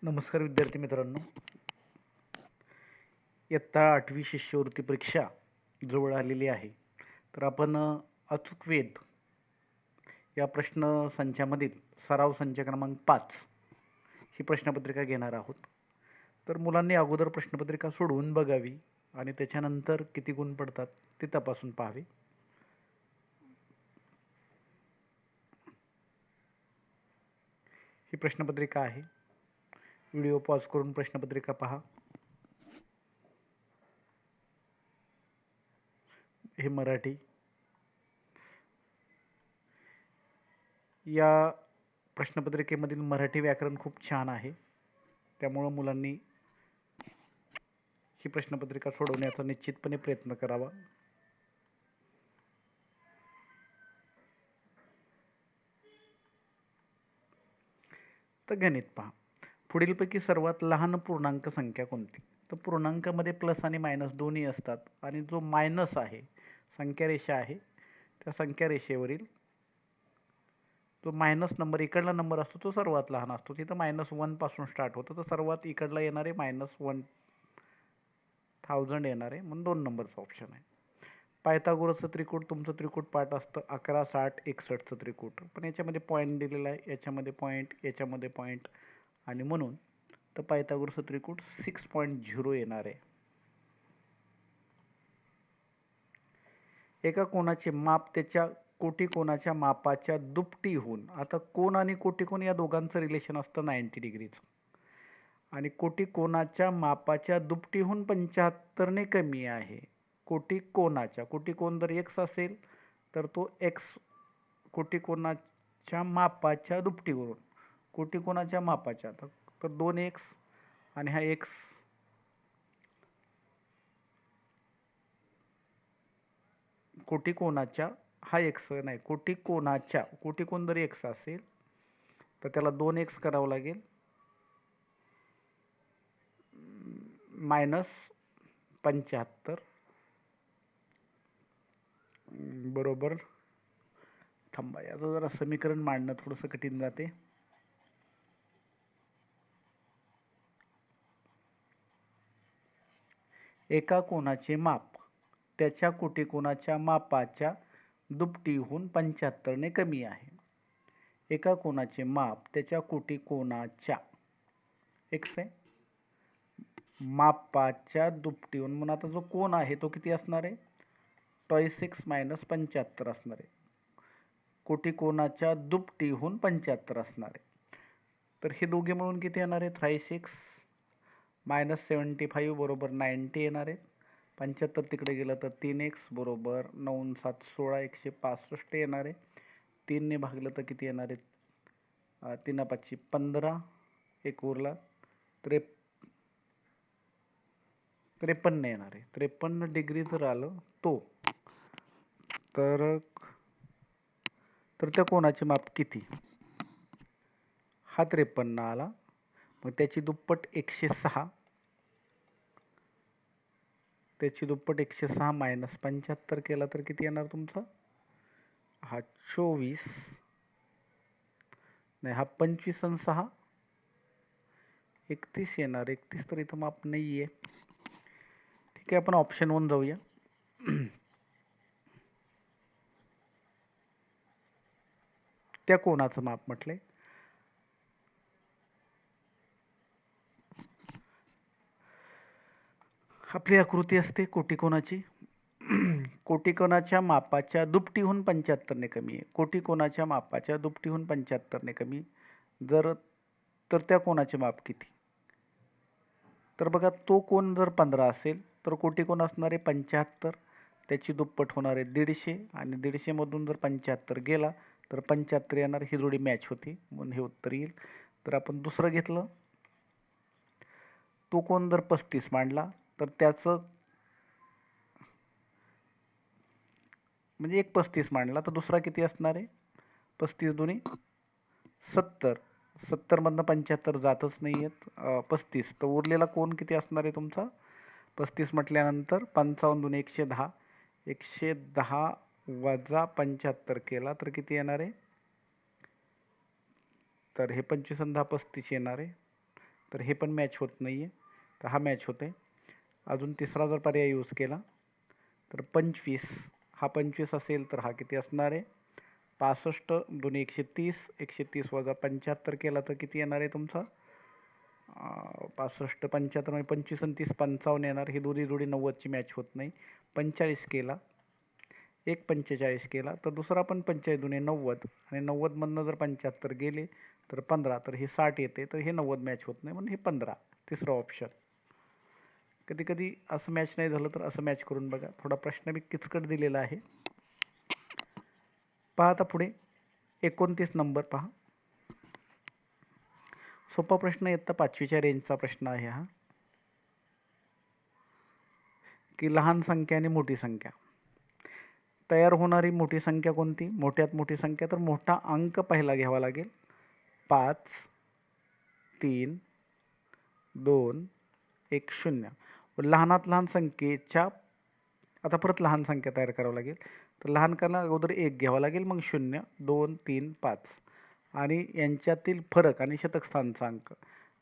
नमस्कार विद्यार्थी मित्रांनो. इयत्ता 8वी शिष्यवृत्ती परीक्षा जवळ आलेली आहे. तर आपण अचूक वेध या प्रश्न संचामधील सराव संच क्रमांक 5 ही प्रश्नपत्रिका घेणार आहोत. तर मुलांनी अगोदर प्रश्नपत्रिका सोडवून बघावी आणि त्याच्यानंतर किती गुण पडतात ते तपासून पाहावे. ही प्रश्नपत्रिका आहे. व्हिडिओ पॉज करून प्रश्नपत्रिका पहा. हे मराठी. या प्रश्नपत्रिकेमधील मराठी व्याकरण खूप छान आहे. त्यामुळे मुलांनी ही प्रश्नपत्रिका सोडवण्याचा निश्चितपणे प्रयत्न करावा. तर गणित पहा. पुढीलपैकी सर्वात लहान पूर्णांक संख्या कोणती? तर पूर्णांकामध्ये प्लस आणि मायनस दोन्ही असतात आणि जो मायनस आहे, संख्या रेषा आहे, त्या संख्या रेषेवरील जो मायनस नंबर इकडला नंबर असतो तो सर्वात लहान असतो. तिथं -1 पासून स्टार्ट होतं, तर सर्वात इकडला येणारे -1000 येणारे म्हणून 2 नंबरचा ऑप्शन आहे. पायथागोरसचं त्रिकूट तुमचं त्रिकूट पाठ असतं 11, 60, 61चं त्रिकूट. पण याच्यामध्ये पॉईंट दिलेला आहे, याच्यामध्ये पॉईंट, याच्यामध्ये पॉईंट आणि म्हणून तर पायथागोरसचं त्रिकूट 6.0 येणार आहे. एका कोनाचे माप त्याच्या कोटिकोनाच्या मापाच्या दुपटीहून, आता कोन आणि कोटिकोन या दोघांचं रिलेशन असतं 90 डिग्रीचं, आणि कोटिकोनाच्या मापाच्या दुपटीहून 75 ने कमी आहे. कोटिकोन जर x असेल तर तो x कोटिकोनाच्या मापाच्या दुपटीवरून, कोटिकोनाच्या मापाच्या, तर 2x आणि हा x कोटिकोनाच्या, हा x नाही, कोटिकोनाच्या, कोटिकोन जर x असेल तर त्याला 2x करावं लागेल -75 बरोबर. थांबा, याचं जरा समीकरण मांडणं थोडंसं कठीण जाते. एका कोनाचे माप त्याच्या कोटिकोनाच्या मापाच्या दुपटीहून 75 ने कमी आहे. एका कोनाचे माप त्याच्या कोटिकोनाच्या x आहे मापाच्या दुपटीहून, म्हणून आता जो कोन आहे तो किती असणार आहे? 2x - 75 असणार आहे. कोटिकोनाच्या दुपटीहून 75 असणार आहे. तर हे दोघे मिळून किती येणार आहे? 3x - 75 बरोबर 90 येणार आहे. 75 तिकडे गेलं तर 3x बरोबर 9 7 16 165 येणार आहे. 3 ने भागलं तर किती येणार आहे? 3 5 15, एक उरला 53 येणार आहे. 53 डिग्री जर आलं तर त्या कोनाचे माप किती? हा 53 आला, मग त्याची दुप्पट 106, त्याची दुप्पट 106 - 75 केला तर किती येणार तुमचा? हा 24 नाही, हा 25 आणि 6 31 येणार. 31 तर इथं माप नाहीये. ठीक आहे, आपण ऑप्शन 1 जाऊया. त्या कोनाचं माप म्हटलंय. आपली आकृती असते कोटिकोनाची. कोटिकोनाच्या मापाच्या दुपटीहून 75 ने कमी आहे. कोटिकोनाच्या मापाच्या दुपटीहून 75 ने कमी तर त्या कोनाचे माप किती? तर बघा, तो कोन जर 15 असेल तर कोटिकोन असणार आहे 75, त्याची दुप्पट होणार आहे 150, आणि 150 मधून जर 75 गेला तर 75 येणार. ही जोडी मॅच होती म्हणून हे उत्तर येईल. तर आपण दुसरं घेतलं, तो कोन जर 35 मांडला तर त्याचं म्हणजे एक 35 मांडला तर दुसरा किती असणार आहे? 35 दुनी 70, 70 मधनं 75 जातच नाहीयेत, 35, तर उरलेला कोन किती असणार आहे तुमचा? 35 म्हटल्यानंतर 55 दुनी 110, 110 वजा 75 केला तर किती येणार आहे? तर हे 25 आणि 10 35 येणार आहे. तर हे पण मॅच होत नाही आहे, तर हा मॅच होते. अजून तिसरा जर पर्याय यूज केला तर 25, हा 25 असेल तर हा किती असणार आहे? 65 दोन्ही 130, 130 वजा 75 केला तर किती येणार आहे तुमचा? 65 75 म्हणजे 25 आणि 30 55 येणार. ही दोन्ही जोडी 90ची मॅच होत नाही. 45 केला, एक 45 केला तर दुसरा पण 45 दुने 90 आणि 90 मधनं जर 75 गेले तर 15, तर हे 60 येते, तर हे 90 मॅच होत नाही म्हणून हे 15 तिसरा ऑप्शन. कधी कधी असं मॅच नाही झालं तर असं मॅच करून बघा. थोडा प्रश्न मी किचकट दिलेला आहे. पहा आता पुढे 29 नंबर पहा. सोपा प्रश्न इयत्ता 5वीच्या रेंजचा प्रश्न आहे हा, की लहान संख्या आणि मोठी संख्या. तयार होणारी मोठी संख्या कोणती? मोठ्यात मोठी संख्या तर मोठा अंक पहिला घ्यावा लागेल. 5 3 2 1 0. लहानात लहान संख्येच्या आता परत लहान संख्या तयार करावं लागेल. तर लहान करण्या अगोदर 1 घ्यावा लागेल, मग 0 2 3 5 आणि यांच्यातील फरक आणि शतक स्थानचा अंक.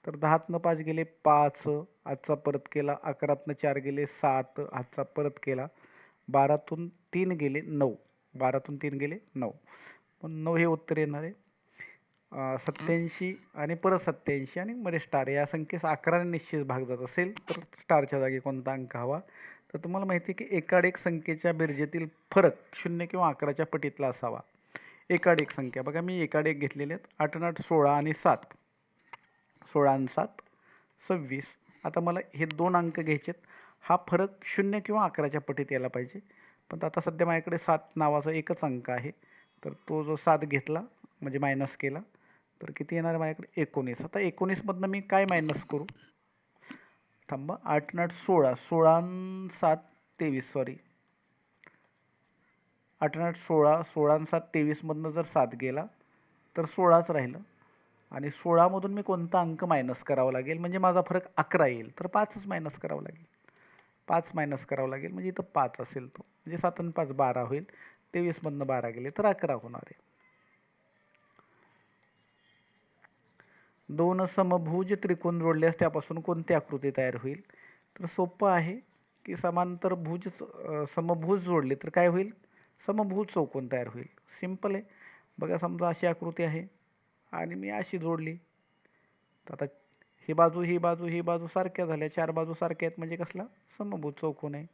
तर 10तनं 5 गेले 5, आजचा परत केला. 11तनं 4 गेले 7, आजचा परत केला. 12तून 3 गेले 9, 12तून 3 गेले 9, पण 9 हे उत्तर येणार आहे. 87 आणि परत 87 आणि मध्ये स्टार या संख्येस 11ने निश्चित भाग जात असेल तर स्टारच्या जागी कोणता अंक हवा? तर तुम्हाला माहिती आहे की एकाडेक संख्येच्या बेरजेतील फरक 0 किंवा 11च्या पटीतला असावा. एकाडेक संख्या बघा, मी एकाडेक घेतलेले आहेत. 8 आणि 8 16 आणि 7, 16 आणि 7 26. आता मला हे दोन अंक घ्यायचेत. हा फरक 0 किंवा 11च्या पटीत यायला पाहिजे, पण आता सध्या माझ्याकडे 7 नावाचा एकच अंक आहे, तर तो जो 7 घेतला म्हणजे मायनस केला तर किती येणार आहे माझ्याकडे? 19. आता 19 मधनं मी काय मायनस करू? थांबा. 8 आणि 8 16, 16 आणि 7 23, सॉरी 8 आणि 8 16, 16 आणि 7 23 मधनं जर 7 गेला तर 16च राहिलं आणि 16 मधून मी कोणता अंक मायनस करावा लागेल म्हणजे माझा फरक 11 येईल? तर 5च मायनस करावं लागेल. 5 मायनस करावं लागेल म्हणजे इथं 5 असेल, तो म्हणजे 7 आणि 5 12 होईल. 23 मधनं 12 गेले तर 11 होणार आहे. दोन समभुज त्रिकोण जोडल्यास त्यापासून कोणती आकृती तयार होईल? तर सोपं आहे की समांतर भुज समभुज जोडले तर काय होईल? समभुज चौकोन तयार होईल. सिंपल आहे. बघा, समजा अशी आकृती आहे आणि मी अशी जोडली, तर आता ही बाजू ही बाजू ही बाजू सारख्या झाल्या, 4 बाजू सारख्या आहेत म्हणजे कसला? समभुज चौकोन आहे.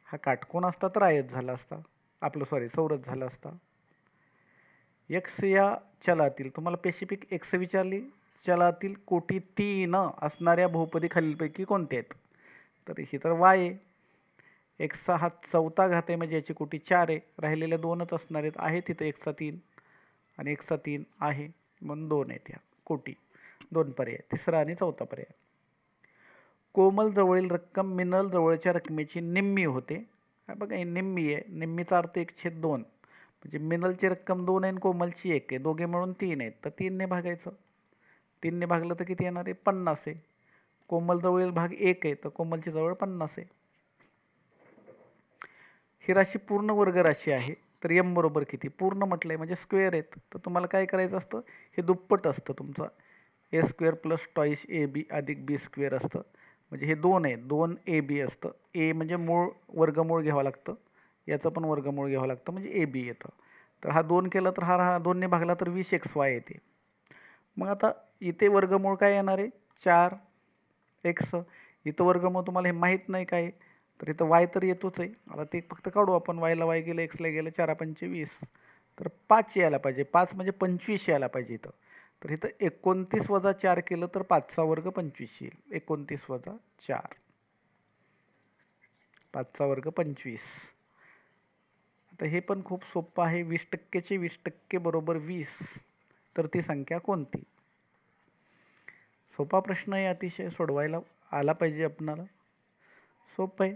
हा काटकोन असता तर आयत झाला असता, आपलं सॉरी चौरस झाला असता. एक्स या चलातील, तुम्हाला स्पेसिफिक एक्स विचारली, चलातील कोटी 3 असणाऱ्या बहुपदी खालीलपैकी कोणते आहेत? तर ही तर वाय आहे. एक्सचा हा चौथा घात आहे म्हणजे याची कोटी 4 आहे. राहिलेल्या 2च असणार आहेत. आहे तिथे एक्सचा 3 आणि एक्सचा 3 आहे म्हणून 2 आहेत ह्या कोटी. 2 पर्याय, तिसरा आणि चौथा पर्याय. कोमल जवळील रक्कम मिनल जवळच्या रकमेची निम्मी होते. बघा, ही निम्मी आहे. निम्मीचा अर्थ 1/2 म्हणजे मिनलची रक्कम 2 आहे आणि कोमलची 1 आहे. दोघे मिळून 3 आहेत, तर 3 ने भागायचं. 3 ने भागलं तर किती येणार आहे? 50 आहे. कोमल जवळील भाग 1 आहे तर कोमलची जवळ 50 आहे. ही राशी पूर्ण वर्ग राशी आहे, तर एम बरोबर किती? पूर्ण म्हटलंय म्हणजे स्क्वेअर आहेत, तर तुम्हाला काय करायचं असतं? हे दुप्पट असतं तुमचं. A square plus twice a b अधिक बी स्क्वेअर असतं. म्हणजे हे 2 आहे, 2 ए बी असतं. ए म्हणजे मूळ वर्गमूळ घ्यावं लागतं, याचं पण वर्गमूळ घ्यावं लागतं म्हणजे ए बी येतं. तर हा 2 केला तर हा 2 ने भागला तर 20xy येते. मग आता इथे वर्गमूळ काय येणार आहे? 4x. इथं वर्गमूळ तुम्हाला हे माहीत नाही काय, तर इथं y तर येतोच आहे. आता ते फक्त काढू आपण. y ला y गेलं, x ला गेलं, 4 पंचे 20, तर 5 यायला पाहिजे. 5 म्हणजे 25 यायला पाहिजे इथं. तर इथं 29 वजा 4 केलं तर 5चा वर्ग 25 येईल. 29 वजा 4, 5चा वर्ग 25. आता हे पण खूप सोपं आहे. 20% चे 20% बरोबर 20, तर ती संख्या कोणती? सोपा प्रश्न आहे, अतिशय सोडवायला आला पाहिजे आपणाला. सोपं आहे.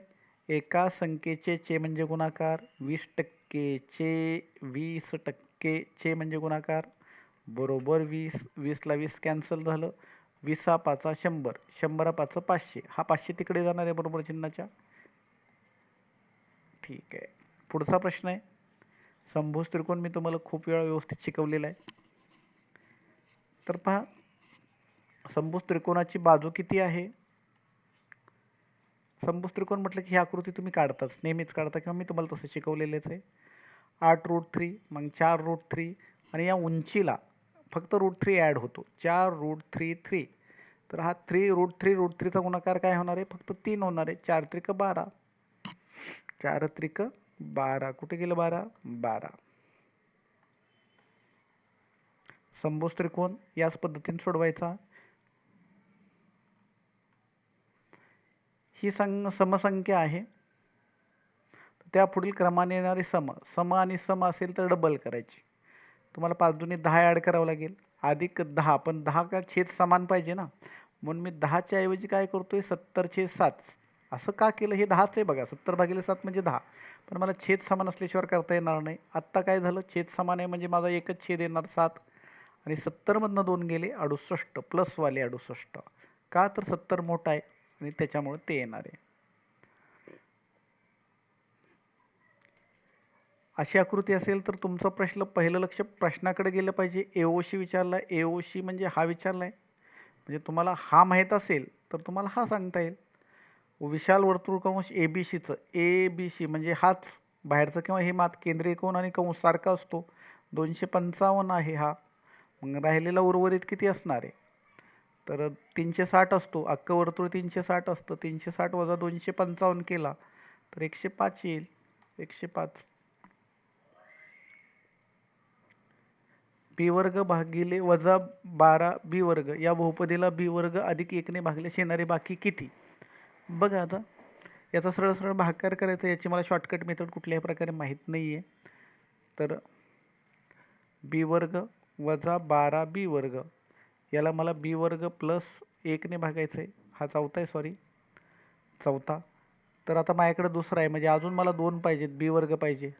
एका संख्येचे चे म्हणजे गुणाकार, 20% चे 20% चे म्हणजे गुणाकार बरोबर 20. 20 ला 20 कॅन्सल झालं. 20 5 100, 100 5 500. हा 500 तिकडे जाणार आहे बरोबर चिन्हाच्या. ठीक आहे. पुढचा प्रश्न आहे. समभुज त्रिकोण मी तुम्हाला खूप वेळा व्यवस्थित शिकवलेला आहे. तर पहा, समभुज त्रिकोणाची बाजू किती आहे? समभुज त्रिकोण म्हटलं की ही आकृती तुम्ही काढताच, नेहमीच काढता किंवा मी तुम्हाला तसं शिकवलेलंच आहे. 8√3 मग 4√3 आणि या उंचीला फक्त √3 ॲड होतो, 4√3 तर हा 3√3 चा गुणाकार काय होणार आहे? फक्त 3 होणार आहे. 4 त्रिक 12, 4 त्रिक 12, कुठे गेलं 12? 12. समभुज त्रिकोण याच पद्धतीने सोडवायचा. ही समसंख्या आहे, त्या पुढील क्रमाने येणारे सम आणि सम असेल तर डबल करायची. तुम्हाला 5 दुनी 10 ॲड करावं लागेल, अधिक 10, पण 10 का छेद समान पाहिजे ना, म्हणून मी 10च्या ऐवजी काय करतोय 70/7. असं का केलं? हे 10च आहे बघा, 70/7 म्हणजे 10, पण मला छेद समान असल्याशिवाय करता येणार नाही. आत्ता काय झालं, छेद समान आहे म्हणजे माझा एकच छेद येणार 7 आणि 70 मधनं 2 गेले 68, प्लसवाले 68. का तर 70 मोठा आहे आणि त्याच्यामुळे ते येणार आहे. अशी आकृती असेल तर तुमचं प्रश्न पहिलं लक्ष प्रश्नाकडे गेलं पाहिजे. एओशी विचारला, एओशी म्हणजे हा विचारलाय, म्हणजे तुम्हाला हा माहीत असेल तर तुम्हाला हा सांगता येईल. विशाल वर्तुळकंश एबीसीचं, एबीसी म्हणजे हाच बाहेरचं किंवा हे मात केंद्रीय कोन आणि कंस सारखा असतो. 255 आहे हा. मग राहिलेला उर्वरित किती असणार आहे? तर 360 असतो. अख्खं वर्तुळ 360 असतं. 360 वजा 255 केला तर 105 येईल. 105. बी वर्ग भागिले वजा 12 बी वर्ग या बहुपदीला बी वर्ग अधिक 1ने भागल्यास येणारे बाकी किती? बघा आता याचा सरळ सरळ भागाकार करायचा. याची मला शॉर्टकट मेथड कुठल्याही प्रकारे माहीत नाही आहे. तर बी वर्ग वजा 12 बी वर्ग याला मला बी वर्ग प्लस 1ने भागायचं आहे. हा चौथा आहे, सॉरी चौथा. तर आता माझ्याकडे दुसरा आहे, म्हणजे अजून मला 2 पाहिजेत, बी वर्ग पाहिजे.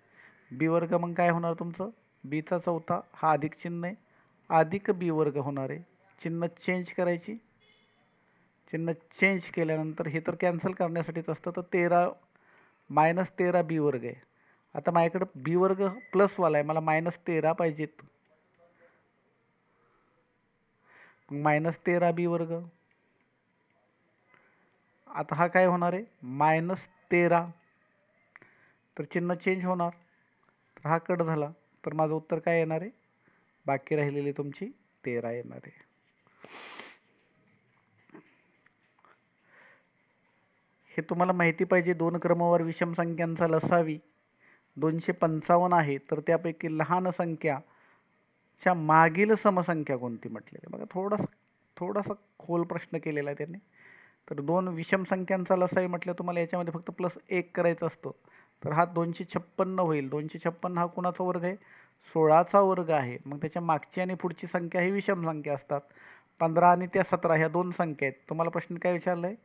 बी वर्ग मग काय होणार तुमचं? बीचा चौथा, हा अधिक चिन्ह आहे, अधिक बी वर्ग होणार आहे. चिन्ह चेंज करायची. चिन्ह चेंज केल्यानंतर हे तर कॅन्सल करण्यासाठीच असतं, तर 13 बी वर्ग आहे. आता माझ्याकडे बी वर्ग प्लसवाला आहे, मला -13 पाहिजेत. -13 बी वर्ग. आता हा काय होणार आहे? -13. तर चिन्ह चेंज होणार, तर हा कट झाला, तर माझं उत्तर काय येणार आहे? बाकी राहिलेली तुमची 13 येणार आहे. हे तुम्हाला माहिती पाहिजे. 2 क्रमवार विषम संख्यांचा लसावी 255 आहे, तर त्यापैकी लहान संख्याच्या मागील समसंख्या कोणती म्हटलेली. बघा थोडासा खोल प्रश्न केलेला आहे त्यांनी. तर 2 विषम संख्यांचा लसावी म्हटलं तुम्हाला याच्यामध्ये फक्त +1 करायचा असतो, तर हा 256 होईल. 256 हा कुणाचा वर्ग आहे? 16चा वर्ग आहे. मग त्याच्या मागची आणि पुढची संख्या ही विषम संख्या असतात. 15 आणि त्या 17 ह्या 2 संख्या आहेत. तुम्हाला प्रश्न काय विचारलाय?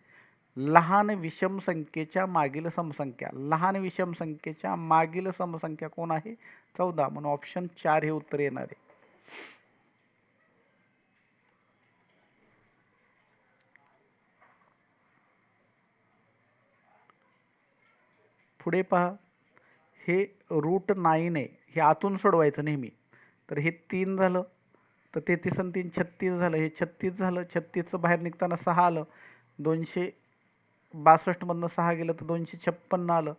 लहान विषम संख्येच्या मागील समसंख्या. लहान विषम संख्येच्या मागील समसंख्या कोण आहे? 14. म्हणून ऑप्शन 4 हे उत्तर येणार आहे. पुढे पहा, हे √9 आहे. हे आतून सोडवायचं नेहमी. तर हे 3 झालं, तर 33 आणि 3 36 झालं. हे 36 झालं. 36चं बाहेर निघताना 6 आलं. 262 मधनं 6 गेलं तर 256 आलं.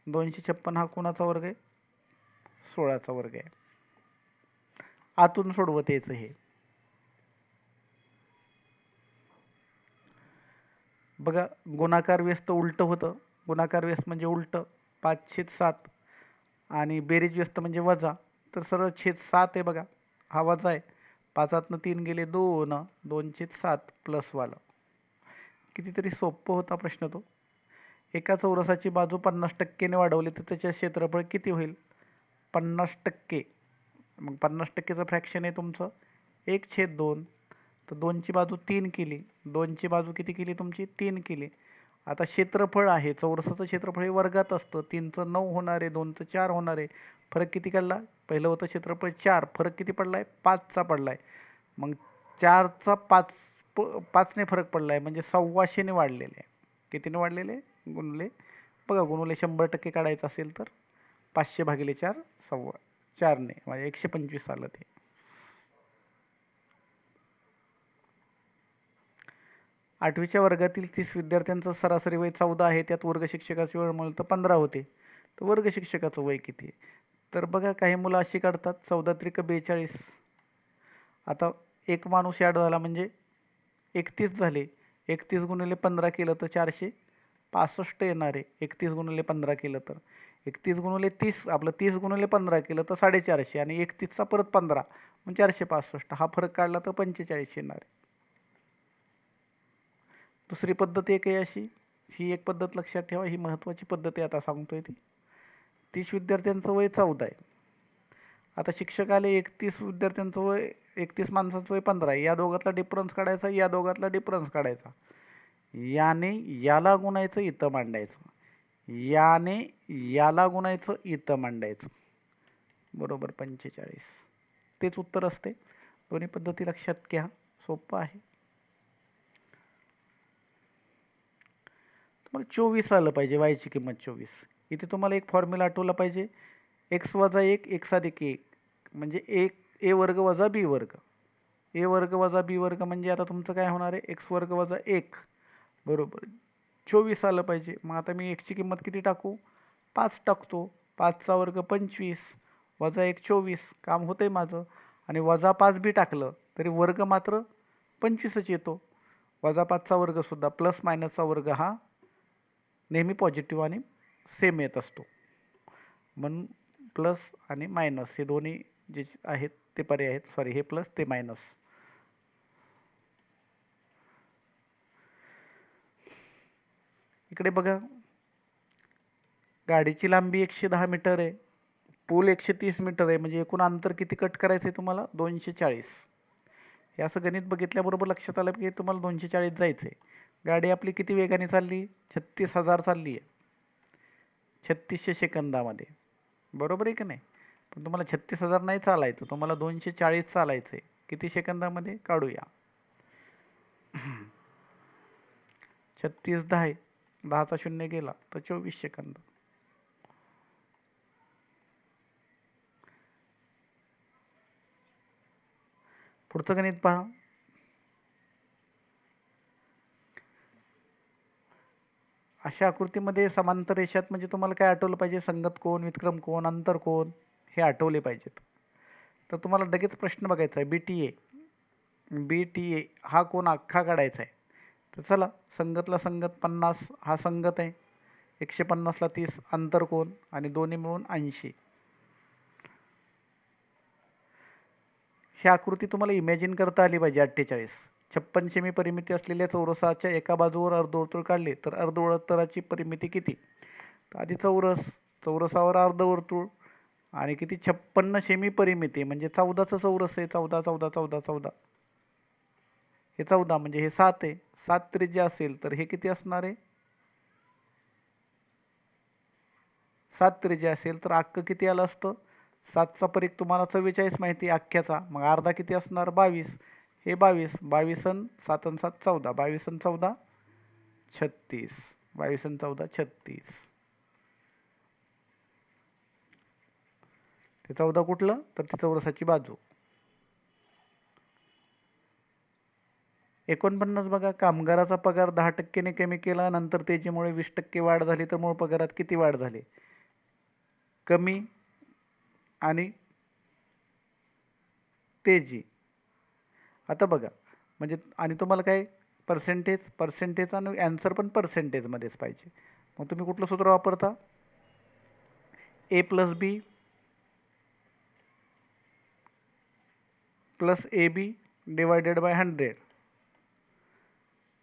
256 हा कोणाचा वर्ग आहे? 16चा वर्ग आहे. आतून सोडवत यायचं हे. बघा गुणाकार व्यस्त उलट होतं. गुणाकार व्यस्त म्हणजे उलट 5/7 आणि बेरीज व्यस्त म्हणजे वजा. तर सरळ /7 आहे बघा, हा वजा आहे. 5तनं 3 गेले 2, 2/7 प्लसवाला. कितीतरी सोपं होता प्रश्न तो. एका चौरसाची बाजू 50% ने वाढवली तर त्याचे क्षेत्रफळ किती होईल? 50%. मग 50%चं फ्रॅक्शन आहे तुमचं 1/2. तर 2ची बाजू 3 केली. 2ची बाजू किती केली तुमची? 3 केली. आता क्षेत्रफळ आहे, चौरसाचं क्षेत्रफळ हे वर्गात असतं. 3चं 9 होणार आहे, 2चं 4 होणार आहे. फरक किती काढला? पहिलं होतं क्षेत्रफळ 4, फरक किती पडलाय? 5चा पडलाय. मग 4चा 5ने फरक पडलाय म्हणजे 1,200ने वाढलेले आहे. कितीने वाढलेले? गुणले बघा, गुणले 100% काढायचं असेल तर 500/4 4ने म्हणजे 125 आलं ते. 8वीच्या वर्गातील 30 विद्यार्थ्यांचं सरासरी वय 14 आहे. त्यात वर्ग शिक्षकाची वेळ मिळेल तर 15 होते. तर वर्ग शिक्षकाचं वय किती आहे? तर बघा काही मुलं अशी काढतात 14 त्रिक 42. आता एक माणूस ॲड झाला म्हणजे 31 झाले. 31 गुणिले 15 केलं तर 465 येणार आहे. 31 गुणिले 15 केलं तर 31 गुणिले 30 आपलं 30 गुणिले 15 केलं तर 450 आणि 31चा परत 15 मग 465. हा फरक काढला तर 45 येणार आहे. दुसरी पद्धत एक आहे अशी, ही एक पद्धत लक्षात ठेवा, ही महत्त्वाची पद्धत आहे आता सांगतोय ती. 30 विद्यार्थ्यांचं वय 14 आहे. आता शिक्षक आले 31 विद्यार्थ्यांचं वय 31 माणसांचं वय 15 आहे. या दोघातला डिफरन्स काढायचा, या दोघातला डिफरन्स काढायचा. याने याला गुणायचं, इथं मांडायचं. याने याला गुणायचं, इथं मांडायचं. बरोबर 45. तेच उत्तर असते. दोन्ही पद्धती लक्षात घ्या, सोपं आहे. तुम्हाला 24 आलं पाहिजे, वायची किंमत 24. इथे तुम्हाला एक फॉर्म्युला आठवला पाहिजे, x वजा 1 x अधिक 1 म्हणजे a वर्ग वजा b वर्ग. a वर्ग वजा b वर्ग म्हणजे आता तुमचं काय होणार आहे, x वर्ग वजा 1 बरोबर 24 आलं पाहिजे. मग आता मी x ची किंमत किती टाकू, 5 टाकतो. 5चा वर्ग 25 वजा 1 24, काम होतंय माझं. आणि वजा 5 बी टाकलं तरी वर्ग मात्र 25च येतो. वजा 5चा वर्ग सुद्धा प्लस मायनसचा वर्ग हा नेहमी पॉझिटिव्ह आणि सेम येत असतो. म्हणून प्लस आणि मायनस हे दोन्ही जे आहेत ते पर्याय आहेत. सॉरी, हे प्लस ते मायनस. इकडे बघा, गाडीची लांबी 110 मीटर आहे, पूल 130 मीटर आहे, म्हणजे एकूण अंतर किती कट करायचं आहे तुम्हाला, 240. हे असं गणित बघितल्याबरोबर लक्षात आलं की तुम्हाला 240 जायचं आहे. गाडी आपली किती वेगाने चालली, 36,000 चालली आहे 3600 सेकंदामध्ये, बरोबर आहे की नाही. पण तुम्हाला 36,000 नाही चालायचं, तुम्हाला 240 चालायचं आहे. किती सेकंदामध्ये काढूया. 36 10 आहे, 10चा शून्य गेला तर 24 सेकंद. पुढचं गणित पहा. अशा आकृतीमध्ये समांतर रेषात म्हणजे तुम्हाला काय आठवलं पाहिजे, संगत कोन, विक्रम कोन, अंतर कोन हे आठवले पाहिजेत. तर तुम्हाला लगेच प्रश्न बघायचा आहे, BTA हा कोन अख्खा काढायचा आहे. तर चला, संगतला संगत 50 हा संगत आहे, 150ला 30 अंतर कोन आणि दोन्ही मिळून 80. ही आकृती तुम्हाला इमॅजिन करता आली पाहिजे. 48 56 सेमी परिमिती असलेल्या चौरसाच्या एका बाजूवर अर्धवर्तुळ काढले तर अर्धवर्तुळाची परिमिती किती. आधी चौरसावर अर्धवर्तुळ आणि किती 56 सेमी परिमिती म्हणजे 14चं चौरस आहे. 14 14 14 14 हे 14 म्हणजे हे 7 आहे. 7 त्रिज्या असेल तर हे किती असणार आहे, 7 त्रिज्या असेल तर अख्खं किती आलं असतं, 7चा परीघ तुम्हाला 44 माहिती आहे अख्ख्याचा, मग अर्धा किती असणार 22. हे 22 22 अन 7 अन 7 14, 22 अन 14 36, 22 अन 14 36. ते 14 कुठलं तर ती चौरसाची बाजू. 49 बघा, कामगाराचा पगार 10% कमी केला, नंतर तेजीमुळे 20% वाढ झाली तर मूळ पगारात किती वाढ झाली. कमी आणि तेजी. आता बघा म्हणजे आणि तुम्हाला काय पर्सेंटेज आणि ॲन्सर पण पर्सेंटेजमध्येच पाहिजे. मग तुम्ही कुठलं सूत्र वापरता, A + B + AB / 100.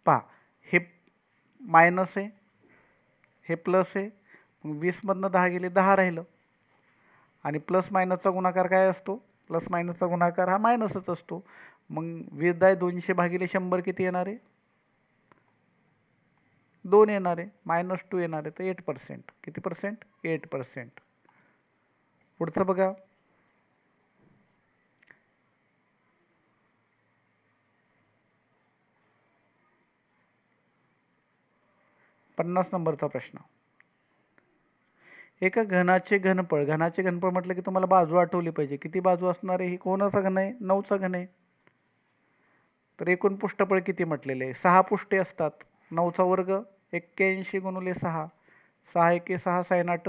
पहा, हे मायनस आहे, हे प्लस आहे, मग 20मधनं 10 गेले 10 राहिलं. आणि प्लस मायनसचा गुणाकार काय असतो, प्लस मायनसचा गुणाकार हा मायनसच असतो. मग 20/200 भागिले 100 किती येणार आहे, 2 येणार आहे, -2 येणार आहे. तर 8%. किती पर्सेंट, 8%. पुढचं बघा, 50 नंबरचा प्रश्न. एका घनाचे घनफळ म्हटलं की तुम्हाला बाजू आठवली पाहिजे. किती बाजू असणार आहे, ही कोणाचा घन आहे, 9चा घन आहे. तर एकूण पृष्ठबळ किती म्हटलेले आहे? 6 पृष्ठे असतात. 9चा वर्ग 81 गुणिले 6. 6 एके 6 साइन 8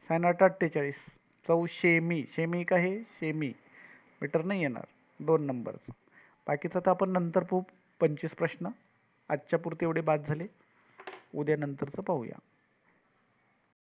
साइन 8 48. 14 शेमी. शेमी काय आहे? सेमी. मीटर नाही येणार. 2 नंबरचं. बाकीचं तर आपण नंतर पाहू. 25 प्रश्न. आजच्या पुरते एवढे बाद झाले. उद्या नंतरचं पाहूया.